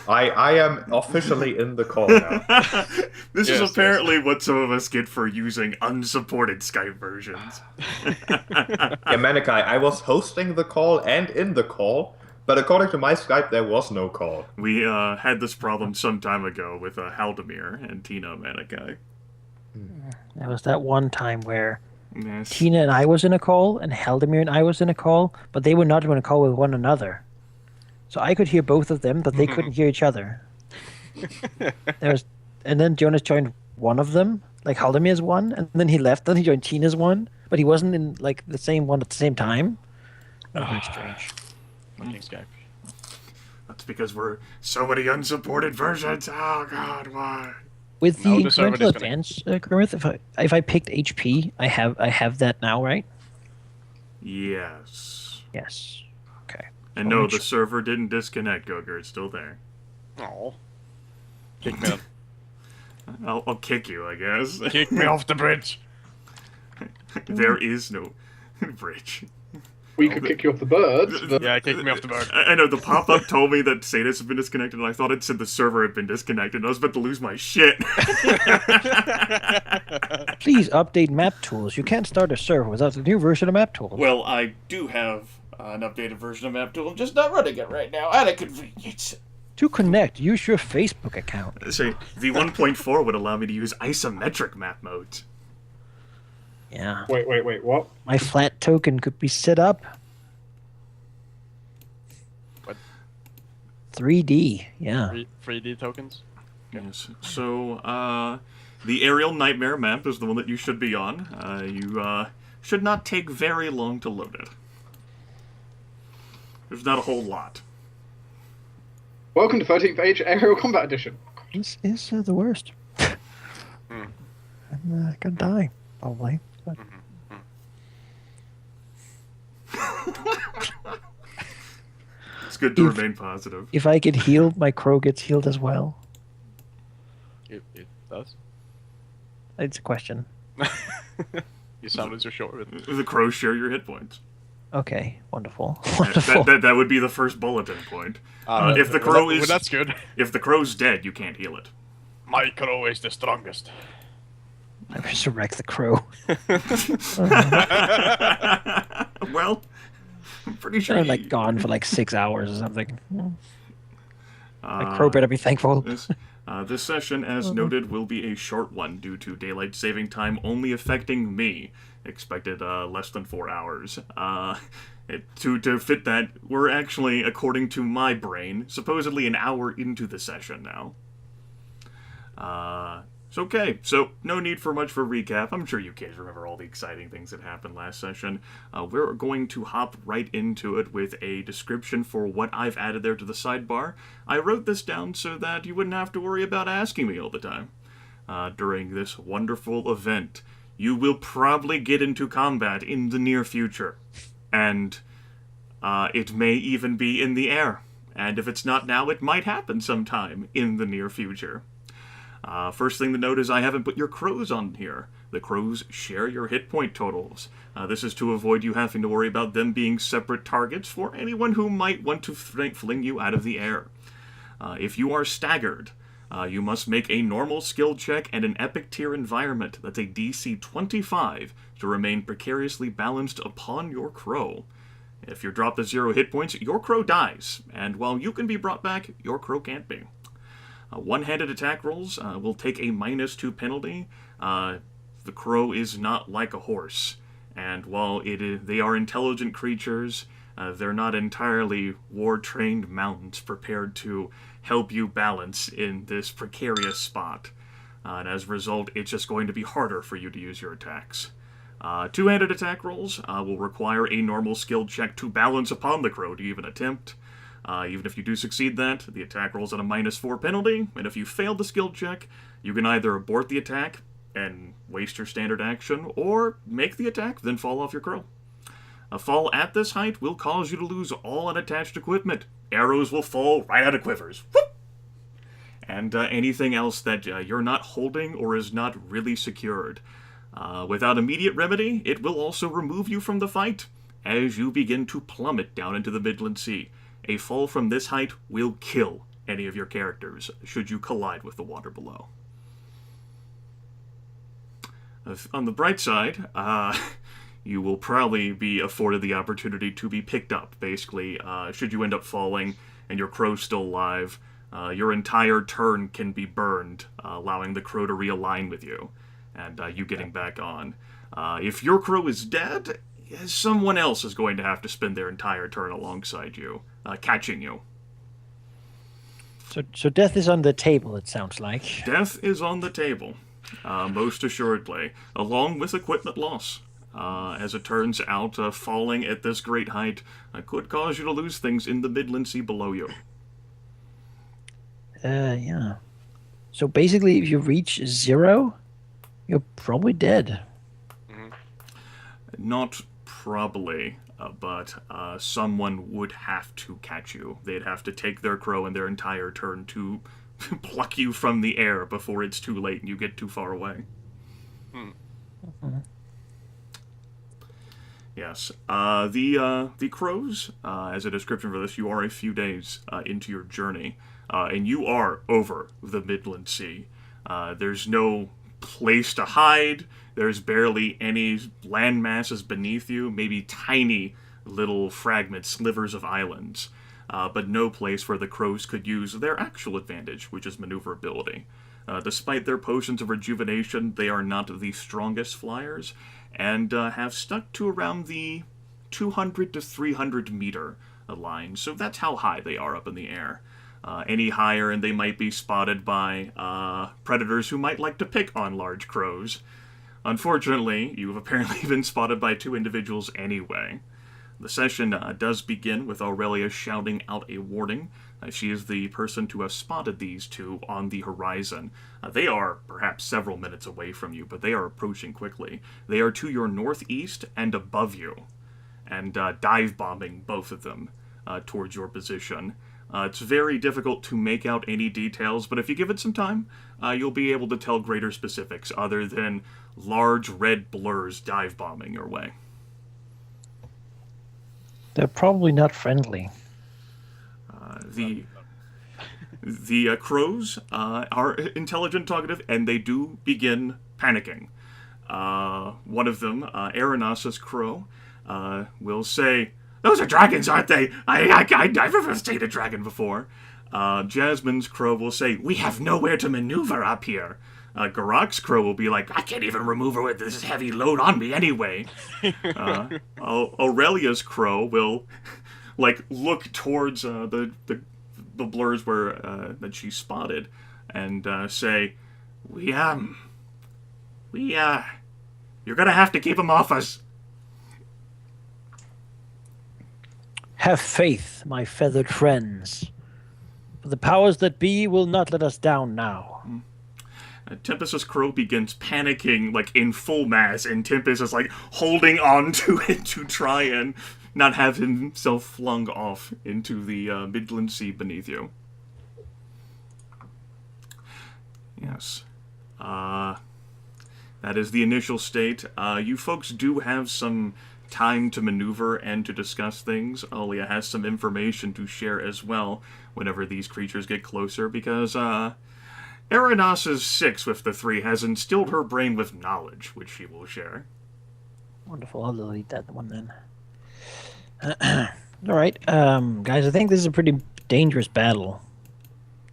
I am officially in the call now. This is Yes, apparently what some of us get for using unsupported Skype versions. Yeah, Manaki, I was hosting the call and in the call, but according to my Skype, there was no call. We had this problem some time ago with Haldemir and Tina Manaki. There was that one time where Yes. Tina and I was in a call, and Haldemir and I was in a call, but they were not in a call with one another. So I could hear both of them, but they couldn't hear each other. And then Jonas joined one of them, like Haldemir's one, and then he left. Then he joined Tina's one, but he wasn't in like the same one at the same time. Very strange. Fucking Skype. That's because we're so many unsupported versions. Oh God, why? With No, the the server incremental disconnect. advance, Grimith, if I picked HP, I have that now, right? Yes. Yes. Okay. And no, the server didn't disconnect, Goger. It's still there. Oh. Kick me, I'll kick you, I guess. kick me off the bridge. There is no bridge. We could kick you off the birds, but Yeah, kick me off the bird. I know the pop-up told me that Sadus had been disconnected, and I thought it said the server had been disconnected, and I was about to lose my shit. Please update MapTools. You can't start a server without the new version of MapTools. Well, I do have an updated version of MapTool. I'm just not running it right now, out of convenience. To connect, use your Facebook account. Say, the 1.4 would allow me to use isometric map modes. Yeah. wait, what? My flat token could be set up. What? 3D, yeah. 3D tokens? Yes. So, the aerial nightmare map is the one that you should be on. You should not take very long to load it. There's not a whole lot. Welcome to 13th Age Aerial Combat Edition. This is the worst. I'm gonna die, probably. But It's good to remain positive. if I get healed, my crow gets healed as well. It does. It's a question. You sounded so sure of it. The crows share your hit points. Okay, wonderful. Wonderful. That would be the first bulletin point. If the crow is that's good. if the crow's dead, you can't heal it. My crow is the strongest. I resurrect the crow. Well, I'm pretty sure. They're like gone for like 6 hours or something. My crow better be thankful. This session, as noted, will be a short one due to daylight saving time only affecting me. Expected less than 4 hours. To fit that, we're actually, according to my brain, supposedly an hour into the session now. It's okay. So, no need for much for recap. I'm sure you guys remember all the exciting things that happened last session. We're going to hop right into it with a description for what I've added there to the sidebar. I wrote this down so that you wouldn't have to worry about asking me all the time. During this wonderful event, you will probably get into combat in the near future. And it may even be in the air. And if it's not now, it might happen sometime in the near future. First thing to note is I haven't put your crows on here. The crows share your hit point totals. This is to avoid you having to worry about them being separate targets for anyone who might want to fling you out of the air. If you are staggered, you must make a normal skill check and an epic tier environment that's a DC 25 to remain precariously balanced upon your crow. If you're dropped to 0 hit points, your crow dies, and while you can be brought back, your crow can't be. One-handed attack rolls will take a -2 penalty. The crow is not like a horse, and while they are intelligent creatures, they're not entirely war-trained mountains prepared to help you balance in this precarious spot. And as a result, it's just going to be harder for you to use your attacks. Two-handed attack rolls will require a normal skill check to balance upon the crow to even attempt. Even if you do succeed that, the attack rolls at a -4 penalty, and if you fail the skill check, you can either abort the attack and waste your standard action, or make the attack, then fall off your crow. A fall at this height will cause you to lose all unattached equipment. Arrows will fall right out of quivers. Whoop! And anything else that you're not holding or is not really secured. Without immediate remedy, it will also remove you from the fight as you begin to plummet down into the Midland Sea. A fall from this height will kill any of your characters should you collide with the water below. On the bright side, you will probably be afforded the opportunity to be picked up. Basically, should you end up falling and your crow's still alive, your entire turn can be burned, allowing the crow to realign with you, and you getting back on. If your crow is dead, someone else is going to have to spend their entire turn alongside you, catching you. So death is on the table, it sounds like. Death is on the table, most assuredly, along with equipment loss. As it turns out, falling at this great height could cause you to lose things in the Midland Sea below you. Yeah. So basically, if you reach 0, you're probably dead. Not probably, but someone would have to catch you. They'd have to take their crow and their entire turn to pluck you from the air before it's too late and you get too far away. Yes. The crows, as a description for this, you are a few days into your journey, and you are over the Midland Sea. There's no place to hide. There's barely any land masses beneath you, maybe tiny little fragments, slivers of islands, but no place where the crows could use their actual advantage, which is maneuverability. Despite their potions of rejuvenation, they are not the strongest flyers, and have stuck to around the 200 to 300 meter line, so that's how high they are up in the air. Any higher and they might be spotted by predators who might like to pick on large crows. Unfortunately, you've apparently been spotted by 2 individuals anyway. The session does begin with Aurelia shouting out a warning. She is the person to have spotted these 2 on the horizon. They are perhaps several minutes away from you, but they are approaching quickly. They are to your northeast and above you, and dive bombing both of them towards your position. It's very difficult to make out any details, but if you give it some time, you'll be able to tell greater specifics other than large red blurs dive bombing your way. They're probably not friendly. The crows are intelligent, talkative, and they do begin panicking. One of them, Aranas' crow, will say, "Those are dragons, aren't they? I've never seen a dragon before." Jasmine's crow will say, "We have nowhere to maneuver up here." Geráck's crow will be like, "I can't even maneuver with this heavy load on me anyway." Aurelia's crow will look towards the blurs where that she spotted and say, you're gonna have to keep them off us." Have faith, my feathered friends. For the powers that be will not let us down now. Tempus's crow begins panicking, in full mass, and Tempus is, holding on to it to try and not have himself flung off into the Midland Sea beneath you. Yes. That is the initial state. You folks do have some time to maneuver and to discuss things. Aurelia has some information to share as well whenever these creatures get closer, because Aranas' 6 with the 3 has instilled her brain with knowledge, which she will share. Wonderful. I'll delete that one then. All right, guys, I think this is a pretty dangerous battle.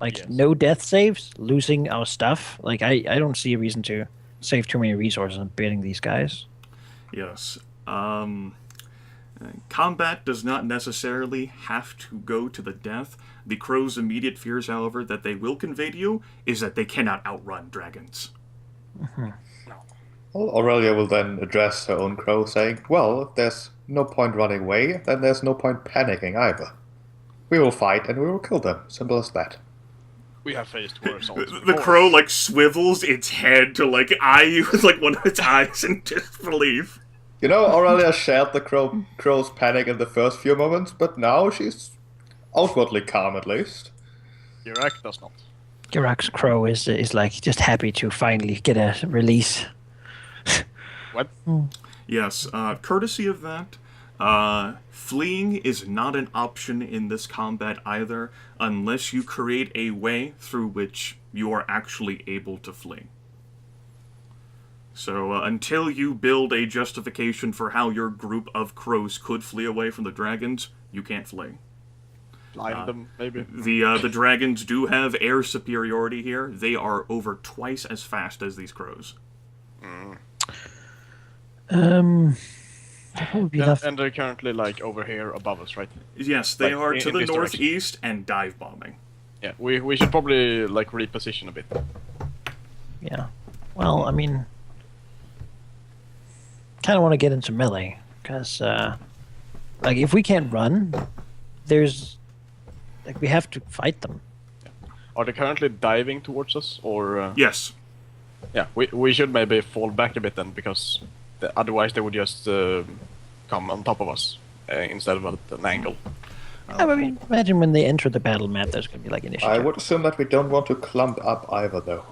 Yes. No death saves, losing our stuff. I don't see a reason to save too many resources on beating these guys. Yes. Combat does not necessarily have to go to the death. The crow's immediate fears, however, that they will convey to you is that they cannot outrun dragons. Well, Aurelia will then address her own crow, saying, "Well, if there's no point running away, then there's no point panicking either. We will fight and we will kill them. Simple as that." We have faced worse odds The before. crow, swivels its head to, eye you with, one of its eyes in disbelief. You know, Aurelia shared the crow's panic in the first few moments, but now she's outwardly calm at least. Geráck does not. Geráck's crow is just happy to finally get a release. What? Yes, courtesy of that, Fleeing is not an option in this combat either, unless you create a way through which you are actually able to flee. So until you build a justification for how your group of crows could flee away from the dragons, you can't flee. Blind them, maybe. The dragons do have air superiority here. They are over twice as fast as these crows. That would be enough. And they're currently like over here above us, right? Yes, they Like, are in to the this direction. northeast and dive bombing. Yeah, we should probably like reposition a bit. Yeah. Well, I mean, kind of want to get into melee because, like, if we can't run, there's like we have to fight them. Are they currently diving towards us, or? Yes. Yeah, we should maybe fall back a bit then, because otherwise they would just come on top of us instead of at an angle. Yeah, but I mean, imagine when they enter the battle map, there's going to be like initiative. I would assume that we don't want to clump up either, though.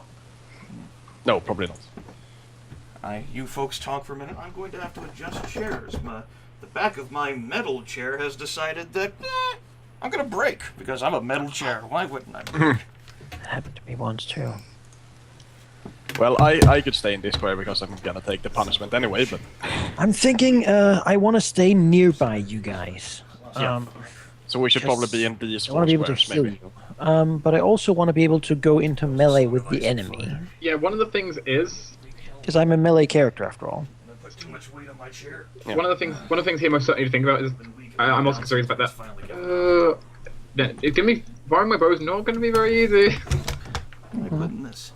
No, probably not. You folks talk for a minute. I'm going to have to adjust chairs. The back of my metal chair has decided that I'm going to break because I'm a metal chair. Why wouldn't I break? That happened to me once too. Well, I could stay in this square because I'm gonna take the punishment anyway, but... I'm thinking I want to stay nearby you guys. Yeah. So we should probably be in these I want to be able to squares, heal maybe. you. But I also want to be able to go into melee with the enemy. Yeah, one of the things is Because I'm a melee character after all. That's too much weight on my chair. Yeah. one of the things here most certainly to think about is I'm also concerned about that. It's gonna be firing my bow is not gonna be very easy. My goodness.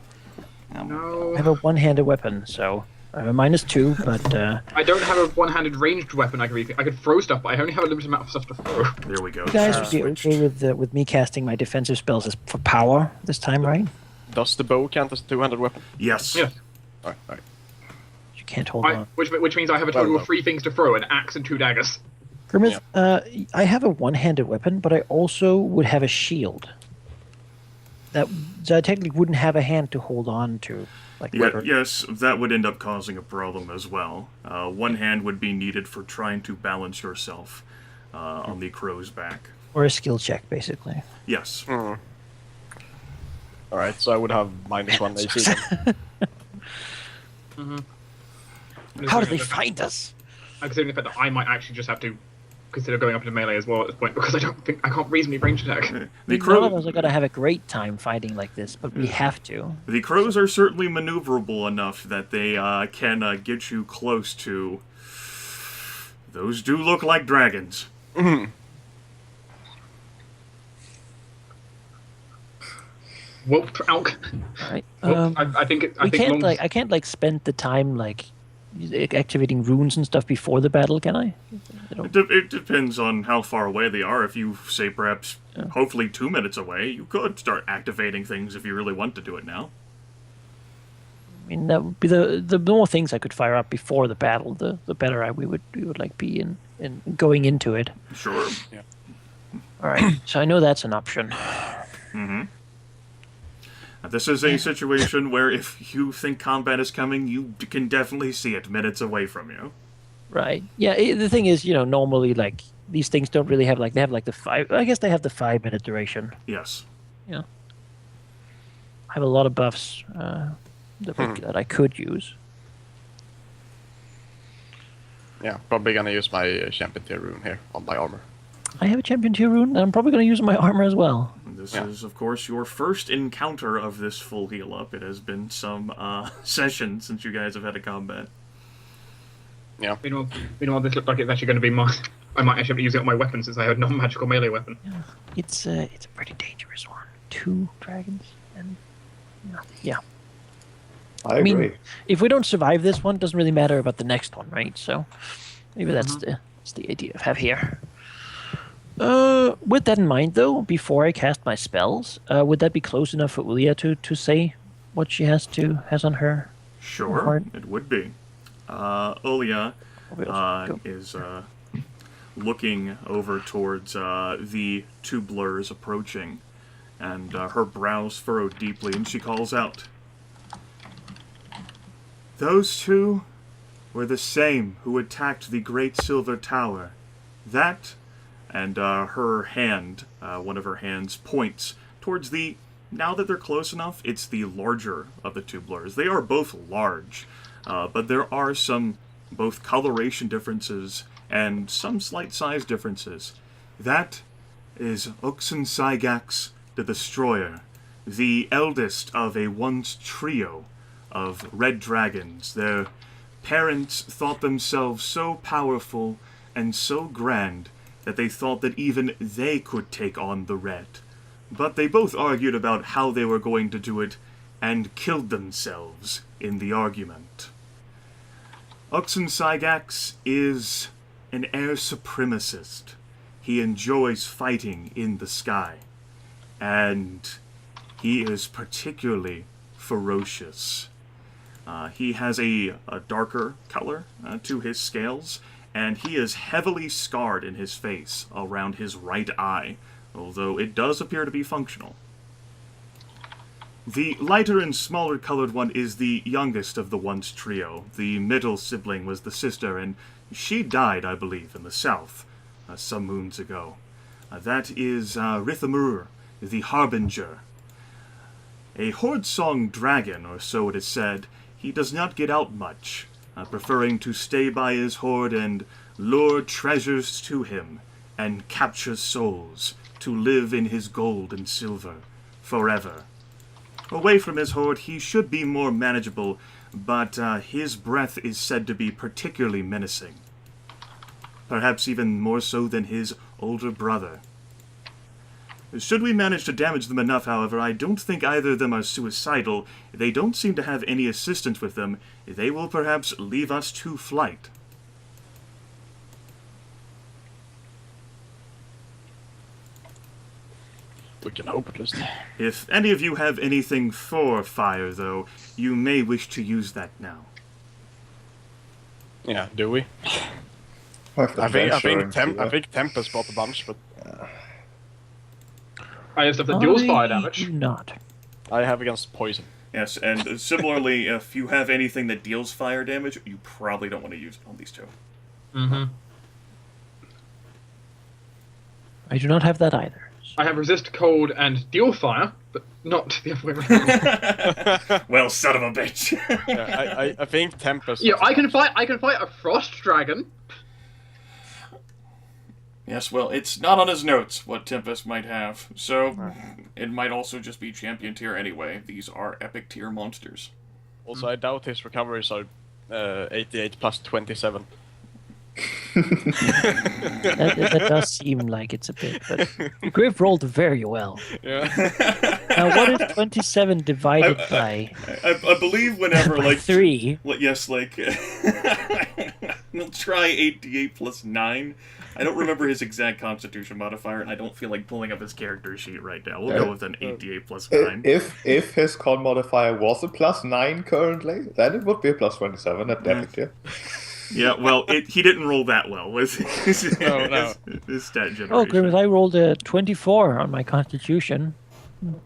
No. I have a one-handed weapon, so I have a -2, but I don't have a one-handed ranged weapon. I could throw stuff, but I only have a limited amount of stuff to throw. There we go. you guys would be okay with me casting my defensive spells as for power this time, right? Does the bow count as a two-handed weapon? Yes. Yeah. Alright. You can't hold on. Which means I have a total Well, of 3 things to throw: an axe and 2 daggers. Grimith, I have a one-handed weapon, but I also would have a shield. So I technically wouldn't have a hand to hold on to. Like Yes, that would end up causing a problem as well. One hand would be needed for trying to balance yourself on the crow's back. Or a skill check, basically. Yes. Alright, so I would have -1 AC then. How did they find us? I'm considering the fact that I might actually just have to consider going up into melee as well at this point, because I can't reasonably range attack. The None of us are gonna have a great time fighting like this, but we have to. The crows are certainly maneuverable enough that they can get you close to... Those do look like dragons. Whoop, out. Right. I think I can't like spend the time like activating runes and stuff before the battle, can I? It depends on how far away they are. If you say perhaps, hopefully 2 minutes away, you could start activating things if you really want to do it now. I mean, that would be the more things I could fire up before the battle, the better we would like be in going into it. Sure. Yeah. All right, so I know that's an option. Mm-hmm. This is a situation where if you think combat is coming, you can definitely see it minutes away from you. Right. Yeah. The thing is, normally like these things don't really have they have like the 5. I guess they have the 5-minute duration. Yes. Yeah. I have a lot of buffs that I could use. Yeah, probably gonna use my champion tier rune here on my armor. I have a champion tier rune, and I'm probably going to use my armor as well. This is, of course, your first encounter of this full heal up. It has been some sessions since you guys have had a combat. Yeah. Meanwhile, this looked like it's actually going to be my... I might actually have to use it on my weapon since I have a non-magical melee weapon. Yeah. It's a pretty dangerous one. 2 dragons and... Yeah. I agree. If we don't survive this one, it doesn't really matter about the next one, right? So maybe that's the idea of have here. With that in mind, though, before I cast my spells, would that be close enough for Aurelia to say what she has on her? Sure, heart? it would be. Aurelia is looking over towards the 2 blurs approaching, and her brows furrow deeply, and she calls out, "Those 2 were the same who attacked the Great Silver Tower That, and her hand, one of her hands, points towards the... Now that they're close enough, it's the larger of the two blurs. They are both large, but there are some both coloration differences and some slight size differences. That is Uxin the Destroyer, the eldest of a once trio of red dragons. Their parents thought themselves so powerful and so grand that they thought that even they could take on the red. But they both argued about how they were going to do it and killed themselves in the argument. Uxin is an air supremacist. He enjoys fighting in the sky, and he is particularly ferocious. He has a darker color to his scales, and he is heavily scarred in his face around his right eye, although it does appear to be functional. The lighter and smaller colored one is the youngest of the once trio. The middle sibling was the sister, and she died, I believe, in the south some moons ago. That is Rithamur, the Harbinger. A horde-song dragon, or so it is said. He does not get out much, preferring to stay by his horde and lure treasures to him, and capture souls to live in his gold and silver forever. Away from his horde, he should be more manageable, but his breath is said to be particularly menacing. Perhaps even more so than his older brother. Should we manage to damage them enough, however, I don't think either of them are suicidal. They don't seem to have any assistance with them. They will perhaps leave us to flight. We can hope at least. If any of you have anything for fire, though, you may wish to use that now. Yeah, do we? I think Tempus bought a bunch, but I have stuff that deals fire damage. Do not. I have against poison. Yes, and similarly, if you have anything that deals fire damage, you probably don't want to use it on these two. Mm-hmm. I do not have that either. I have resist cold and deal fire, but not the other way around. Well, son of a bitch. Yeah, I think Tempest. Yeah, I can fight a frost dragon. Yes, well, it's not on his notes what Tempus might have, so it might also just be champion tier anyway. These are epic tier monsters. Also, I doubt his recoveries are 88 plus 27. that does seem like it's a bit, but Gryph rolled very well. Yeah. Now, what is 27 divided by? I believe whenever, like... 3. Yes, like... we'll try 8d8 plus 9. I don't remember his exact constitution modifier, and I don't feel like pulling up his character sheet right now. We'll go with an 8d8 plus 9. If his con modifier was a plus 9 currently, then it would be a plus 27 at epic tier. Yeah, well, he didn't roll that well with his No. his stat generation. Oh, Grimith, I rolled a 24 on my constitution. Well,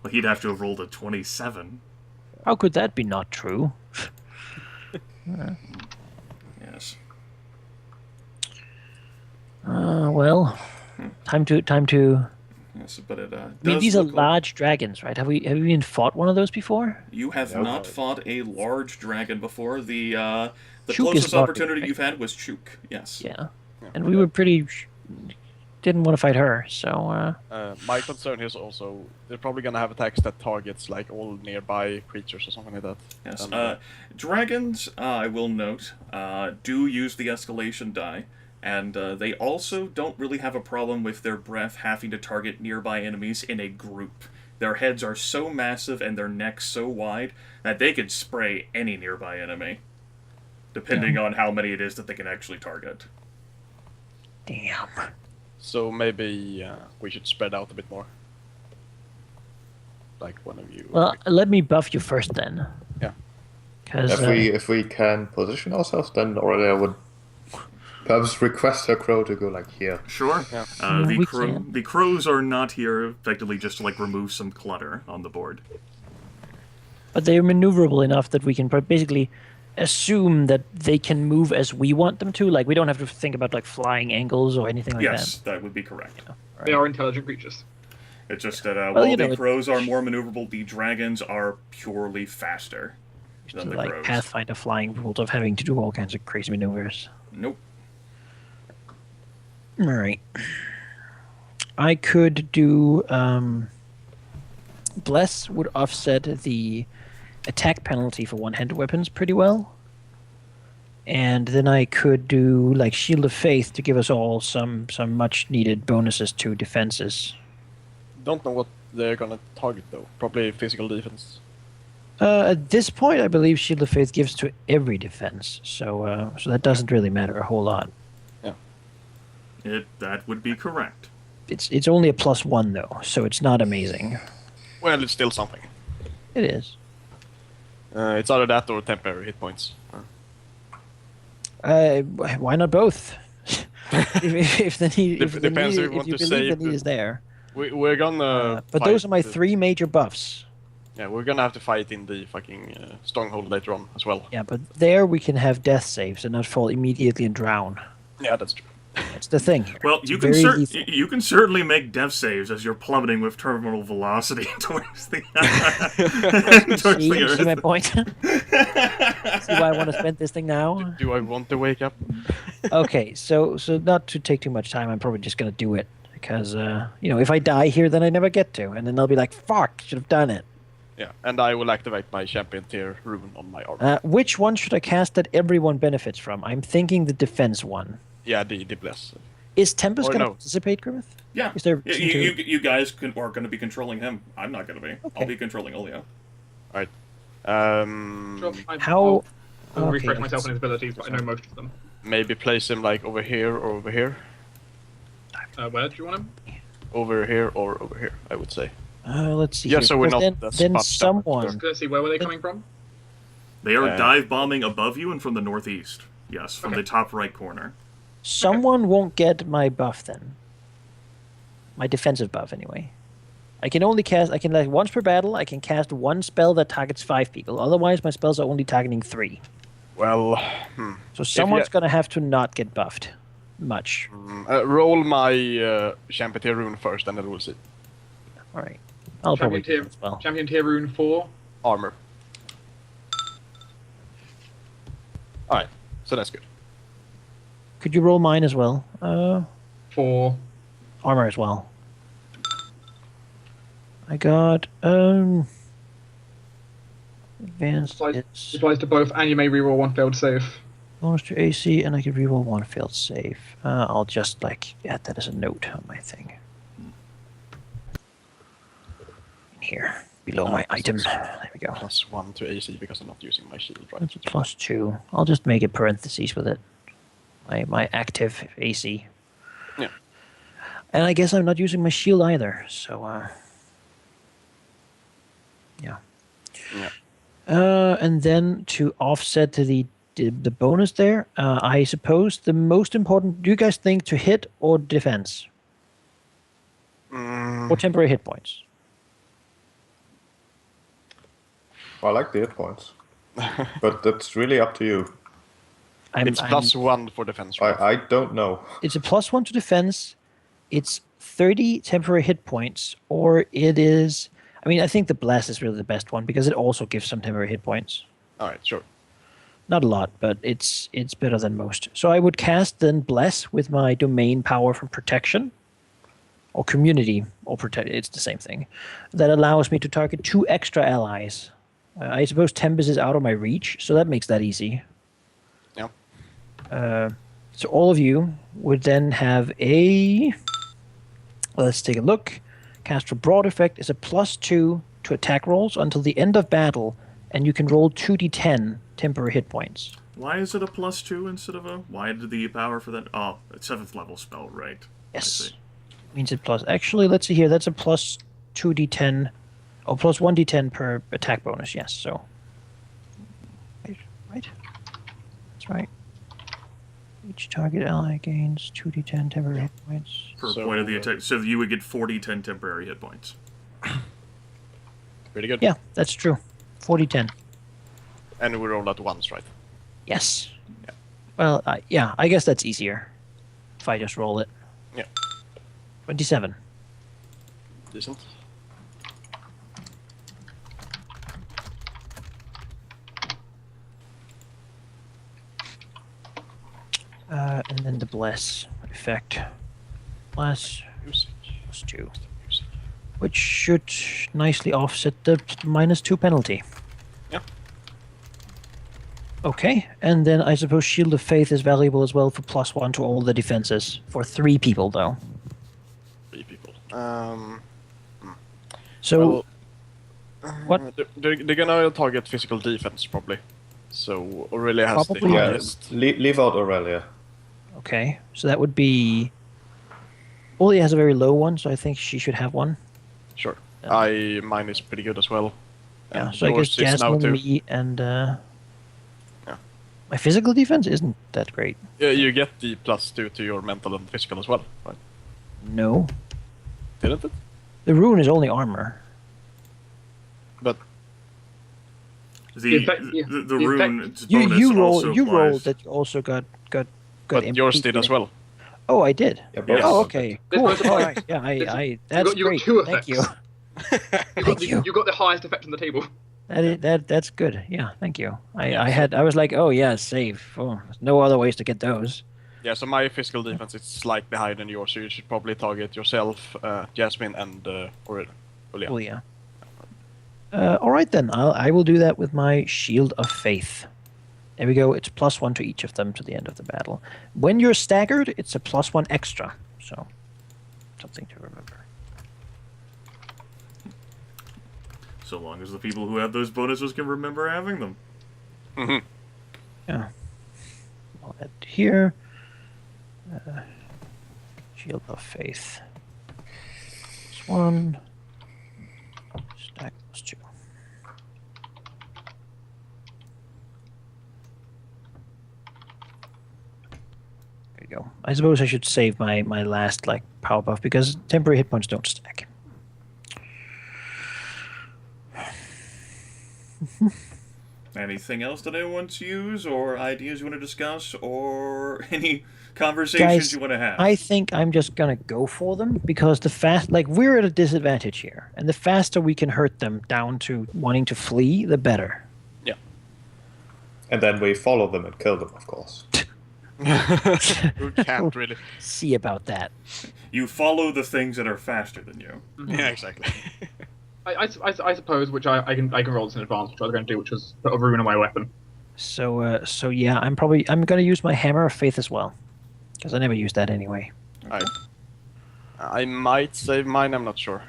he'd have to have rolled a 27. How could that be not true? Yes. Well, time to. Yes, but it I mean, these are large dragons, right? Have we even fought one of those before? You have not fought a large dragon before. The Chuk closest is large, opportunity right? you've had was Chuk. Yes. Yeah, and we were pretty. Didn't want to fight her, so. My concern is also they're probably gonna have attacks that targets like all nearby creatures or something like that. Yes. Dragons, I will note, do use the escalation die. And they also don't really have a problem with their breath having to target nearby enemies in a group. Their heads are so massive and their necks so wide that they could spray any nearby enemy, depending on how many it is that they can actually target. Damn. So maybe we should spread out a bit more. Like one of you. Well, let me buff you first then. Yeah. Because If we can position ourselves, then Aurelia would perhaps request her crow to go like here. Sure. Yeah. The crows are not here effectively just to like remove some clutter on the board. But they are maneuverable enough that we can basically assume that they can move as we want them to. Like we don't have to think about like flying angles or anything like Yes, that would be correct. that. They are intelligent creatures. It's just that Well, while you know, the it- crows are more maneuverable, the dragons are purely faster than the Like crows. Pathfinder flying rules of having to do all kinds of crazy maneuvers. Nope. All right. I could do Bless would offset the attack penalty for one-handed weapons pretty well. And then I could do like Shield of Faith to give us all some much needed bonuses to defenses. Don't know what they're gonna target though. Probably physical defense. At this point, I believe Shield of Faith gives to every defense, so that doesn't really matter a whole lot. That would be correct. It's only a +1 though, so it's not amazing. Well, it's still something. It is. It's either that or temporary hit points. Why not both? if the need, if the Depends need, if we want if you to believe save the need the- is there. We're gonna. But fight those are my the- 3 major buffs. Yeah, we're gonna have to fight in the fucking stronghold later on as well. Yeah, but there we can have death saves and not fall immediately and drown. Yeah, that's true. That's the thing here. Well, It's you can very lethal. you can certainly make death saves as you're plummeting with terminal velocity towards the towards See, the see my earth. point? See why I want to spend this thing now? Do I want to wake up? Okay, so not to take too much time, I'm probably just gonna do it because if I die here, then I never get to, and then they'll be like, "Fuck, should have done it." Yeah, and I will activate my champion tier rune on my armor. Which one should I cast that everyone benefits from? I'm thinking the defense one. Yeah, the bless. Is Tempus Or gonna no. participate, Grimith? Yeah, Is there you, reason to- you guys are going to be controlling him. I'm not going to be. Okay. I'll be controlling Olio. Alright. Sure, How- I'll okay, refresh myself let's- on his abilities, but I know most of them. Maybe place him like over here or over here. Where do you want him? Over here or over here, I would say. Let's see. Yeah, here, so we're because not then bunched up. someone. Let's see, where were they coming from? They are Uh, dive bombing above you and from the northeast. Yes, from Okay. the top right corner. Someone won't get my buff then. My defensive buff, anyway. I can like once per battle, I can cast one spell that targets 5 people. Otherwise, my spells are only targeting 3. Well, So someone's gonna have to not get buffed. Much. roll my champion tier rune first, and then we'll see. Alright. I'll probably Champion do tier, as well. champion tier rune 4. Armor. Alright, so that's good. Could you roll mine as well? 4. Armor as well. I got advanced it's Applies to both, and you may reroll 1 failed save. bonus to AC, and I can reroll 1 failed save. I'll just like add that as a note on my thing. Here, below my item. There we go. +1 to AC because I'm not using my shield, right? That's a +2. I'll just make it parentheses with it. My active AC. Yeah. And I guess I'm not using my shield either, so yeah. Yeah. And then to offset the bonus there, I suppose the most important. Do you guys think to hit or defense or temporary hit points? I like the hit points, but that's really up to you. It's +1 for defense, right? I don't know. It's a +1 to defense. It's 30 temporary hit points, or it is. I mean, I think the blast is really the best one because it also gives some temporary hit points. Alright, sure. Not a lot, but it's better than most. So I would cast then Bless with my domain power from protection, or community, or protect. It's the same thing. That allows me to target 2 extra allies. I suppose Tempus is out of my reach, so that makes that easy. Yeah. So all of you would then have a. Let's take a look. Cast for broad effect is a +2 to attack rolls until the end of battle, and you can roll 2d10 temporary hit points. Why is it a +2 instead of a? Why did the power for that? Oh, it's 7th level spell, right? I Yes. see. Means it plus. Actually, let's see here. That's a +2d10. Oh, +1d10 per attack bonus. Yes. So. Right. That's right. Each target ally gains 2d10 temporary hit points. Per So, point of the attack. So you would get 40/10 temporary hit points. Pretty good. Yeah, that's true. 40-10. And we roll that once, right? Yes. Well, yeah, I guess that's easier. If I just roll it. Yeah. 27. Decent. And then the bless effect. Bless Music. +2. Music. Which should nicely offset the -2 penalty. Yeah. Okay, and then I suppose Shield of Faith is valuable as well for +1 to all the defenses. For 3 people, though. 3 people. So, Well, what? They're gonna target physical defense, probably. So Aurelia has Probably, the Yeah, highest. leave out Aurelia. Okay, so that would be... Aurelia has a very low one, so I think she should have one. Sure. Yeah. Mine is pretty good as well. Yeah, And so I guess yours is now Jasmine, too. me, and... Yeah. My physical defense isn't that great. Yeah, you get the +2 to your mental and physical as well, right? No. Didn't it? The rune is only armor. But The In fact, yeah. the In fact, rune You bonus you roll also you applies. rolled that you also got but yours did as well. Oh, I did. Yeah, both Yes. Oh, of okay. it. Cool. There's All both- right. Yeah, there's- I that's you got great. 2 Thank you. effects. You got the highest effect on the table. That's good. Yeah, thank you. I was like, oh yeah, save. Oh, no other ways to get those. Yeah, so my physical defense is slightly higher than yours, so you should probably target yourself, Jasmine, and Aurelia. Oh yeah. All right then. I will do that with my Shield of Faith. There we go. It's +1 to each of them to the end of the battle. When you're staggered, it's a +1 extra. So, something to remember. So long as the people who have those bonuses can remember having them. Mm-hmm. Yeah. I'll add here. Shield of Faith. +1. Stack +2. There you go. I suppose I should save my last power buff because temporary hit points don't stack. Anything else that anyone wants to use, or ideas you want to discuss, or any conversations Guys, you want to have? I think I'm just gonna go for them because we're at a disadvantage here, and the faster we can hurt them down to wanting to flee, the better. Yeah. And then we follow them and kill them, of course. Who can't really? See about that. You follow the things that are faster than you. Yeah, exactly. I suppose, which I can roll this in advance, which I was going to do, which was put a rune on my weapon. So yeah, I'm gonna use my Hammer of Faith as well, because I never used that anyway. I might save mine. I'm not sure.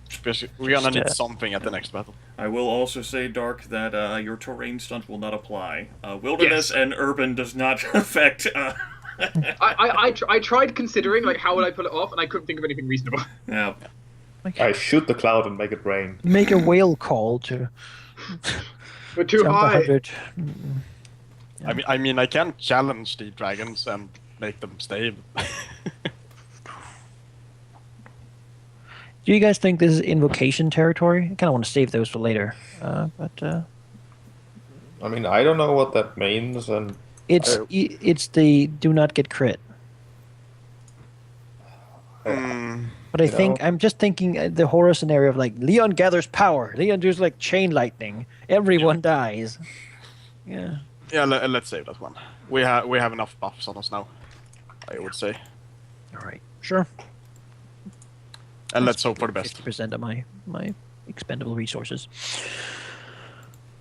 Because we're gonna need something at the next battle. I will also say, Dark, that your terrain stunt will not apply. Wilderness and urban does not affect... I tried considering, how would I pull it off, and I couldn't think of anything reasonable. Yeah. I shoot the cloud and make it rain. Make a whale call to We're too jump high. 100. I mean, I can challenge the dragons and make them stay. Do you guys think this is invocation territory? I kind of want to save those for later, but I mean, I don't know what that means, and it's the do not get crit. But I think I'm just thinking the horror scenario of Leon gathers power. Leon does chain lightning. Everyone dies. Yeah. Yeah, let's save that one. We have enough buffs on us now, I would say. All right. Sure. And let's hope for the best. 50% of my expendable resources.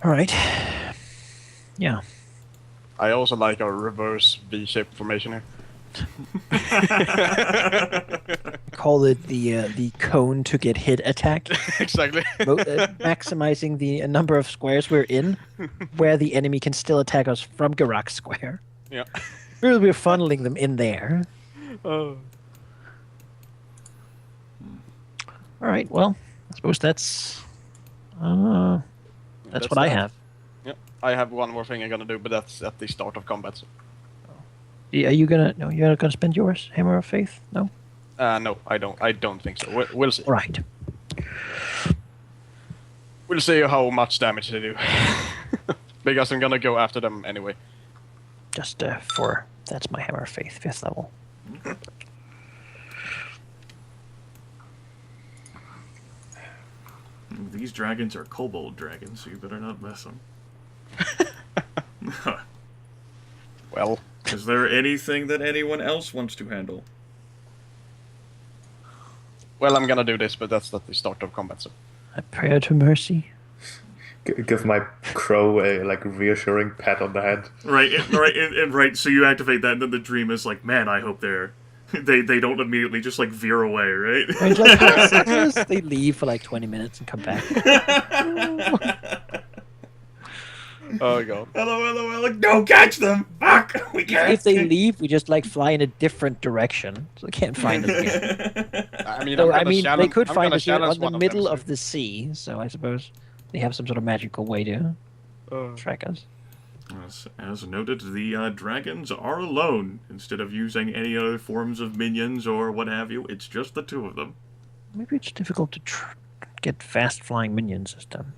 All right. Yeah. I also like our reverse V-shaped formation here. Call it the cone to get hit attack. Exactly. Maximizing the number of squares we're in, where the enemy can still attack us from Geráck square. Yeah. We're funneling them in there. Oh. All right. Well, I suppose that's what I have. Yeah. I have one more thing I'm gonna do, but that's at the start of combat. So. Are you gonna? No, you're not gonna spend yours. Hammer of Faith? No. No, I don't. I don't think so. We'll see. Right. We'll see how much damage they do. Because I'm gonna go after them anyway. Just for that's my hammer of faith, 5th level. These dragons are kobold dragons, so you better not mess them. Well, Is there anything that anyone else wants to handle? well, I'm gonna do this, but that's not the start of combat, so. A prayer to mercy. Give my crow a reassuring pat on the head. Right. So you activate that, and then the dream is like, man, I hope they don't immediately just veer away, right? And like, they leave for 20 minutes and come back. Oh god. Hello, don't catch them! Fuck! We can't! If they leave, we just fly in a different direction, so they can't find us again. I mean, So, I'm gonna they could I'm find gonna us here challenge on the one of middle them, of the sea, so I suppose they have some sort of magical way to track us. As noted, the dragons are alone. Instead of using any other forms of minions or what have you, it's just the two of them. Maybe it's difficult to get fast flying minions this time.